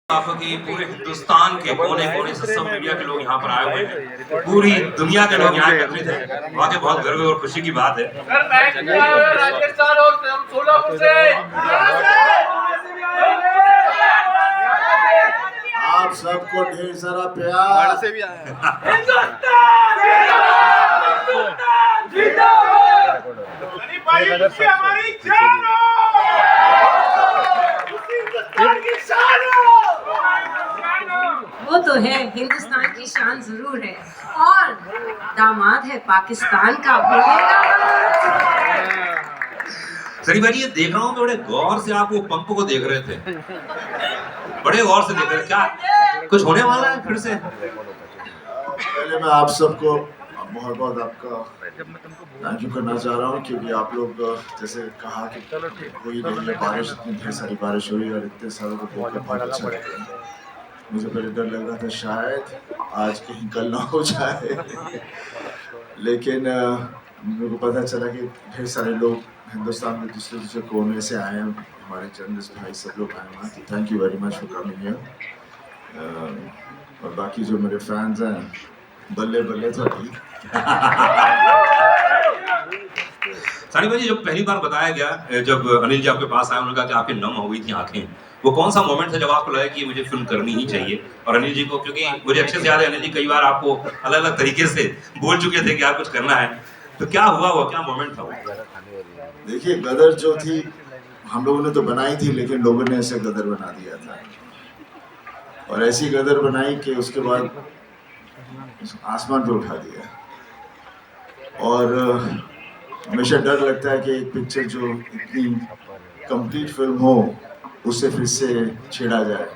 आपके पूरे हिंदुस्तान के कोने कोने से सब मीडिया के लोग यहाँ पर आए हुए हैं, पूरी दुनिया के लोग यहाँ एकत्रित हैं। वाकई बहुत गर्व और खुशी की बात है। राजस्थान और सोलापुर से आप सबको ढेर सारा प्यार से भी आया हमारी जान वो तो है, हिंदुस्तान की शान जरूर है और दामाद है पाकिस्तान का। सनी भाई ये देख रहा हूँ बड़े गौर से आप वो पंप को देख रहे थे, बड़े गौर से देख रहे थे, क्या कुछ होने वाला है फिर से? पहले मैं आप सबको बहुत बहुत आपका थैंक यू करना चाह रहा हूँ, क्योंकि आप लोग जैसे कहा कि कोई नहीं है, बारिश इतनी ढेर सारी बारिश हुई और इतने सालों को देखकर बहुत अच्छा लगा। मुझे पहले डर लग रहा था शायद आज कहीं कल ना हो जाए, लेकिन मेरे को पता चला कि ढेर सारे लोग हिंदुस्तान के दूसरे दूसरे कोने से आए हैं, हमारे जर्नलिस्ट भाई सब लोग आए हैं, तो thank you very much for coming here. और बाकी जो मेरे फैंस हैं, बल्ले बल्ले थोड़ी। सनी भाई जब पहली बार बताया गया, जब अनिल जी आपके पास आए, उन्होंने कहा कि आपकी नम हो गई थी आंखें, वो कौन सा मोमेंट था जब आपको लगा कि मुझे फिल्म करनी ही चाहिए? और अनिल जी को, क्योंकि मुझे अच्छे से याद है अनिल जी कई बार आपको अलग अलग तरीके से बोल चुके थे कि यार कुछ करना है, तो क्या हुआ, वो क्या मोमेंट था वो? देखिए, गदर जो थी हम लोगों ने तो बनाई थी, लेकिन लोगों ने ऐसे गदर बना दिया था, और ऐसी गदर बनाई कि उसके बाद आसमान पे उठा दिया। और हमेशा डर लगता है कि एक पिक्चर जो इतनी कंप्लीट फिल्म हो उससे फिर से छेड़ा जाए,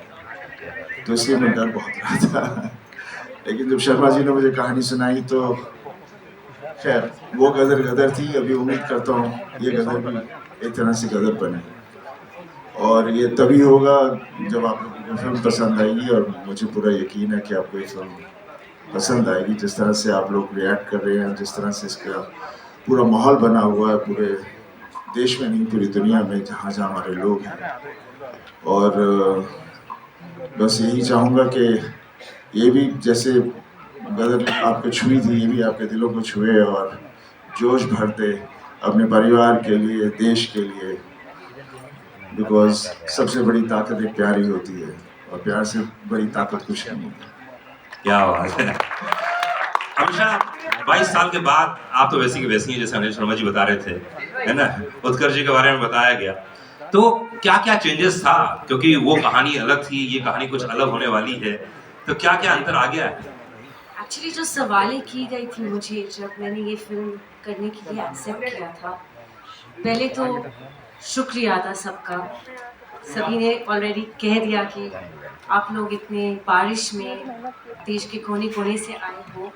तो इसलिए मैं डर बहुत रहा था। लेकिन जब शर्मा जी ने मुझे कहानी सुनाई तो खैर वो गदर गदर थी। अभी उम्मीद करता हूँ ये गदर भी एक तरह से गदर बने, और ये तभी होगा जब आप लोगों को फिल्म पसंद आएगी, और मुझे पूरा यकीन है कि आपको ये फिल्म पसंद आएगी। जिस तरह से आप लोग रिएक्ट कर रहे हैं, जिस तरह से इसका पूरा माहौल बना हुआ है पूरे देश में नहीं, पूरी दुनिया में जहाँ जहाँ हमारे लोग हैं, और बस यही चाहूँगा कि ये भी जैसे गदर आपको छुई थी, ये भी आपके दिलों को छुए और जोश भर दे अपने परिवार के लिए, देश के लिए, बिकॉज सबसे बड़ी ताकत एक प्यार ही होती है, और प्यार से बड़ी ताकत कुछ नहीं है। क्या बात है। हमेशा 22 साल के बाद आप तो वैसी की वैसी हैं, जैसे अनिल शर्मा जी बता रहे थे, है ना, उत्कर्ष जी के बारे में बताया गया, तो क्या क्या चेंजेस था? क्योंकि वो कहानी अलग थी, ये कहानी कुछ अलग होने वाली है, तो क्या क्या अंतर आ गया है? एक्चुअली जो सवालें की गई थी मुझे जब मैंने ये फिल्म करने के लिए एक्सेप्ट किया था, पहले तो शुक्रिया था सबका। सभी ने ऑलरेडी कह दिया कि आप लोग इतने बारिश में देश के कोने कोने से आए हो।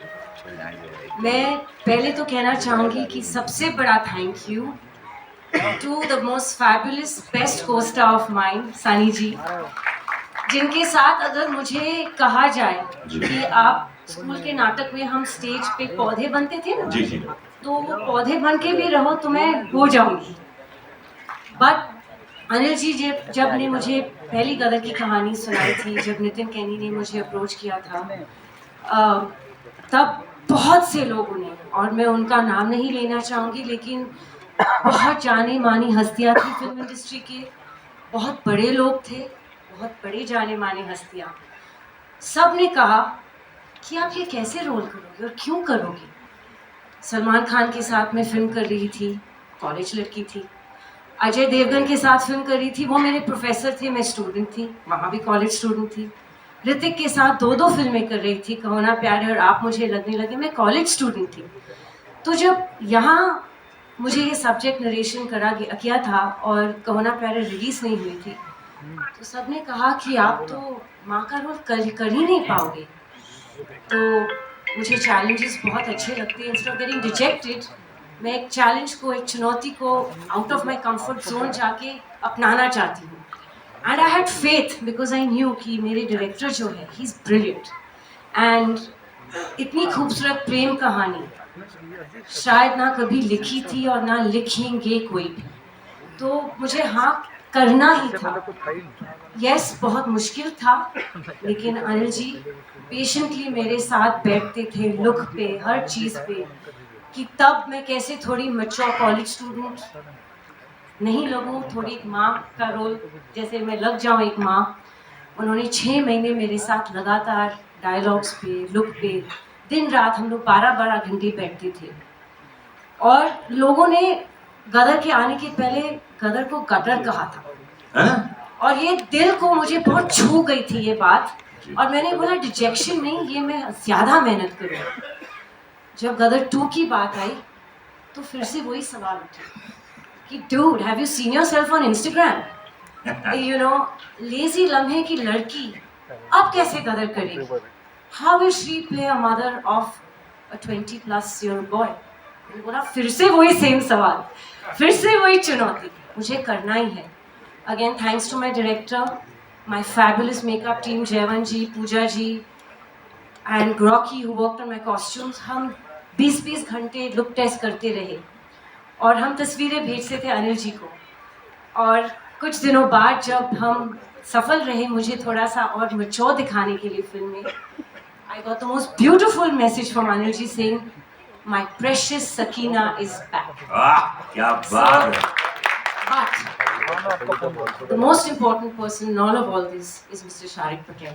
मैं पहले तो कहना चाहूँगी कि सबसे बड़ा thank you to the most fabulous best co star of mine, Sunny ji, जिनके साथ अगर मुझे कहा जाए कि आप स्कूल के नाटक में हम स्टेज पे पौधे बनते थे ना, जी जी। तो वो पौधे बन के भी रहो तो मैं हो जाऊंगी। बट अनिल जी जब ने मुझे पहली गदर की कहानी सुनाई थी, जब नितिन कैनी ने मुझे अप्रोच किया था, तब बहुत से लोगों ने, और मैं उनका नाम नहीं लेना चाहूँगी, लेकिन बहुत जानी मानी हस्तियाँ थी फिल्म इंडस्ट्री के, बहुत बड़े लोग थे, बहुत बड़े जाने माने हस्तियाँ, सब ने कहा कि आप ये कैसे रोल करोगे और क्यों करोगे। सलमान खान के साथ मैं फिल्म कर रही थी, कॉलेज लड़की थी। अजय देवगन के साथ फिल्म कर रही थी, वो मेरे प्रोफेसर थे, मैं स्टूडेंट थी, वहाँ भी कॉलेज स्टूडेंट थी। ऋतिक के साथ दो फिल्में कर रही थी, कहो ना प्यार है और आप मुझे लगने लगे, मैं कॉलेज स्टूडेंट थी। तो जब यहाँ मुझे ये सब्जेक्ट नरेशन किया था और कहो ना प्यार रिलीज़ नहीं हुई थी, तो सब ने कहा कि आप तो माँ का रोल कर ही नहीं पाओगे। तो मुझे चैलेंजेस बहुत अच्छे लगते हैं। इंस्टेड ऑफ गेटिंग रिजेक्टेड, मैं एक चैलेंज को, एक चुनौती को out of my comfort zone जाके अपनाना चाहती हूँ। And I had faith because I knew कि मेरे डायरेक्टर जो है ही इज़ ब्रिलियंट, एंड इतनी खूबसूरत प्रेम कहानी शायद ना कभी लिखी थी और ना लिखेंगे कोई भी। तो मुझे हाँ करना ही था। यस, बहुत मुश्किल था, लेकिन अनिल जी पेशेंटली मेरे साथ बैठते थे लुक पे, हर चीज़ पे, कि तब मैं कैसे थोड़ी मैच्योर कॉलेज स्टूडेंट नहीं लगूं, थोड़ी एक माँ का रोल जैसे मैं लग जाऊं एक माँ। उन्होंने 6 महीने मेरे साथ लगातार डायलॉग्स पे, लुक पे, दिन रात हम लोग 12-12 घंटे बैठते थे। और लोगों ने गदर के आने के पहले गदर को गदर कहा था, हैं? और ये दिल को मुझे बहुत छू गई थी ये बात। और मैंने बोला डिजेक्शन नहीं, ये मैं ज़्यादा मेहनत करूँ। जब गदर 2 की बात आई तो फिर से वही सवाल उठा कि dude, have you seen yourself on Instagram? You know, lazy लम्हे की लड़की अब कैसे कदर करेगी? How will she play a mother of a 20+ boy? मैंने बोला फिर से वही सेम सवाल, फिर से वही चुनौती, मुझे करना ही है। Again thanks to my director, my fabulous makeup team, Jaywant ji, Pooja ji and ग्रॉकी who worked on my costumes. हम 20-20 घंटे लुक टेस्ट करते रहे और हम तस्वीरें भेजते थे अनिल जी को। और कुछ दिनों बाद जब हम सफल रहे मुझे थोड़ा सा और मैच्योर दिखाने के लिए फिल्म में, I got the most beautiful message from Anil ji saying my precious Sakina is back. वाह, क्या बात है। But the most important person in all of all this is Mr. Shariq Patel,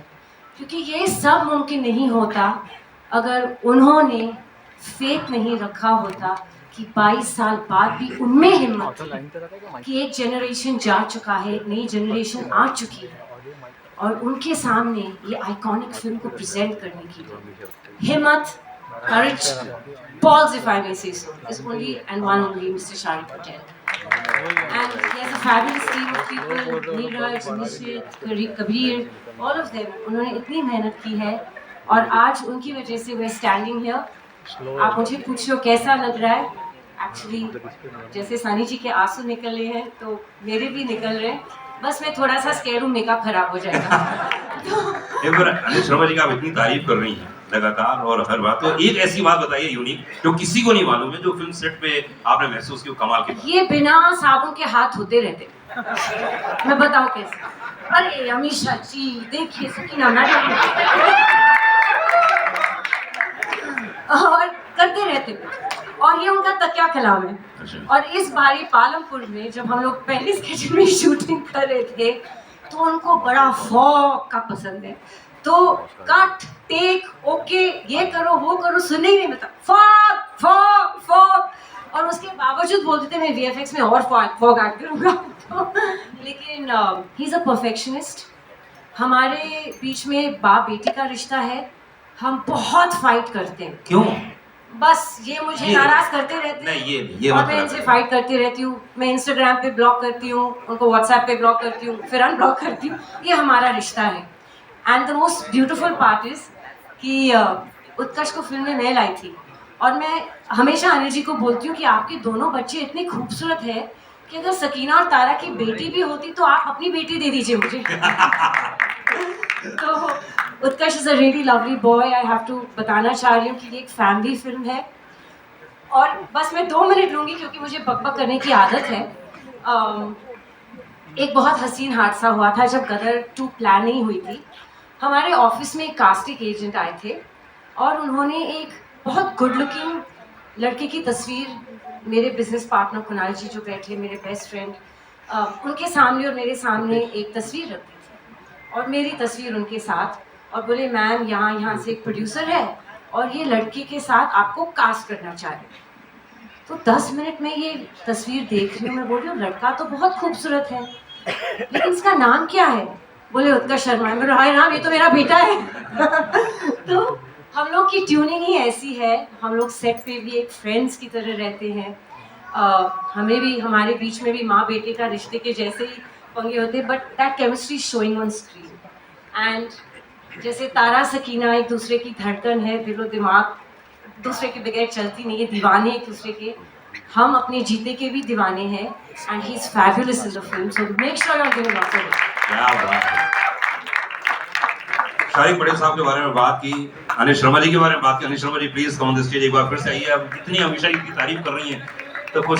क्योंकि ये सब मुमकिन नहीं होता अगर उन्होंने फेथ नहीं रखा होता कि 22 साल बाद भी उनमें हिम्मत थी कि एक जनरेशन जा चुका है, एक नई जनरेशन आ चुकी है और उनके सामने ये आइकॉनिक फिल्म को प्रेजेंट करने की हिम्मत, courage, balls if I may say so, is only and one only Mr. Sharik Patel. And he has a fabulous team of people, Neeraj, Nishit, Kabir, all of them. उन्होंने इतनी मेहनत की है और आज उनकी वजह से we're standing here. आप मुझे पूछ लो कैसा लग रहा है? Actually, जैसे सानी जी के आंसू निकले हैं तो मेरे भी निकल रहे हैं। बस मैं थोड़ा सा स्केयर हूँ, मेकअप खराब हो जाएगा। एक बार अनिल शर्मा जी का आप इतनी तारीफ कर रही हैं लगातार और हर बात, तो एक ऐसी बात बताइए यूनिक जो किसी को नहीं मालूम है, जो फिल्म सेट पे आपने महसूस की कमाल की बात। ये बिना साबुन के हाथ धोते रहते। मैं बताऊं कैसे? अरे अमीशा जी देखिए सकीना मैडम, और करते रहते और ये उनका तकिया कलाम है। और इस बारी पालमपुर में जब हम लोग पहले स्केच में शूटिंग कर रहे थे तो उनको बड़ा फॉग का पसंद है, तो कट टेक ओके ये करो वो करो सुनने ही नहीं मिलता, फॉग फॉग फॉग। और उसके बावजूद बोलते थे मैं वीएफएक्स में और फॉग ऐड करूँगा। तो लेकिन ही इज़ अ परफेक्शनिस्ट। हमारे बीच में बाप बेटी का रिश्ता है, हम बहुत फाइट करते हैं। क्यों? बस ये मुझे नाराज करते रहते हैं। ये और मैं इनसे फाइट करती रहती हूँ। मैं इंस्टाग्राम पे ब्लॉक करती हूँ, उनको व्हाट्सएप पे ब्लॉक करती हूँ, फिर अनब्लॉक करती हूँ। ये हमारा रिश्ता है। And the most beautiful part is कि उत्कर्ष को फिल्म में मैं लाई थी और मैं हमेशा अनिल जी को बोलती हूँ कि आपके दोनों बच्चे इतने खूबसूरत हैं कि अगर सकीना और तारा की बेटी भी होती तो आप अपनी बेटी दे दीजिए मुझे। तो Utkarsh is a really lovely boy. I have to बताना चाह रही हूँ कि ये एक फैमिली फिल्म है। और बस मैं 2 मिनट लूँगी क्योंकि मुझे बकबक करने की आदत है। एक बहुत हसीन हादसा हुआ था जब गदर 2 प्लान नहीं हुई थी। हमारे ऑफिस में एक कास्टिंग एजेंट आए थे और उन्होंने एक बहुत गुड लुकिंग लड़के की तस्वीर मेरे बिजनेस पार्टनर कुणाल जी जो बैठे मेरे बेस्ट फ्रेंड, उनके सामने और मेरे सामने एक तस्वीर रखी थी और मेरी तस्वीर उनके साथ, और बोले मैम यहाँ से एक प्रोड्यूसर है और ये लड़के के साथ आपको कास्ट करना चाह रहे हैं। तो 10 मिनट में ये तस्वीर देख रही हूँ, मैं बोल रही हूँ लड़का तो बहुत खूबसूरत है लेकिन इसका नाम क्या है? बोले उत्कर्ष शर्मा। मैं हाय राम, ये तो मेरा बेटा है। तो हम लोग की ट्यूनिंग ही ऐसी है, हम लोग सेट पे भी एक फ्रेंड्स की तरह रहते हैं। हमें भी हमारे बीच में भी माँ बेटे का रिश्ते के जैसे ही पंगे होते हैं, but that chemistry showing on screen. And जैसे तारा सकीना एक दूसरे की धड़कन है, दिलो दिमाग दूसरे के बगैर चलती नहीं है, दीवाने एक दूसरे के, हम अपने जीते के भी दीवाने हैं। And he is fabulous in the film, so make sure you are giving lots of it. क्या बात है। शारिक पटेल साहब के बारे में बात की, अनिल शर्मा जी के बारे में बात की। Anil Sharma ji please come on the stage, एक बार फिर से आइए। आप इतनी हमेशा इतनी तारीफ कर रही हैं तो कुछ